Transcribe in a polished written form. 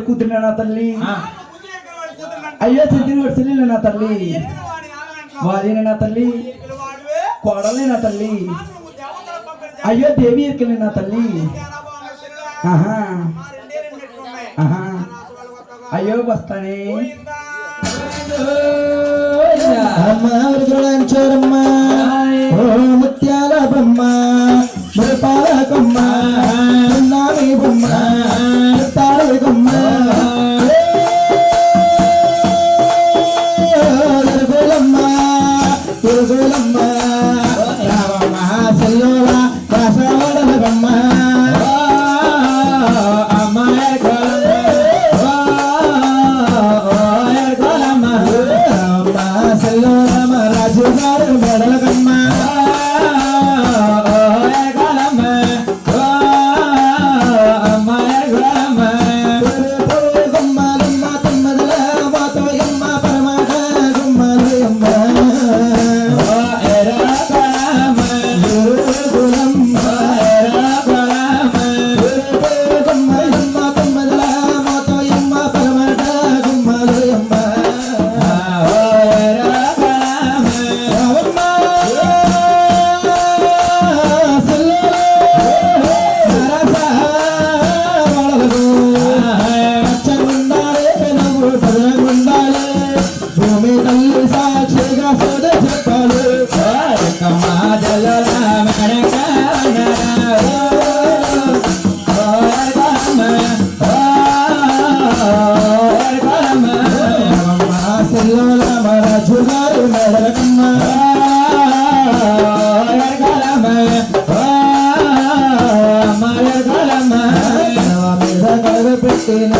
కూతురు నా తల్లి అయ్యో చెల్లి చెల్లి నా తల్లి వాదిన నా తల్లి కోడలే నా తల్లి అయ్యో దేవి ఎక్కలే నా తల్లి అయ్యో వస్తానే చూడమ్మ ముత్యాల బొమ్మ మురపాల కొమ్మ నామి బొమ్మ తాళి కొమ్మ తిరుగులమ్మ రావమ్మ సెల్లోల రాసవడల బొమ్మ రాజుగారు మెడల కమ్మ రాజుగారు మెడల కమ్మ మీద కడగ పెట్టిన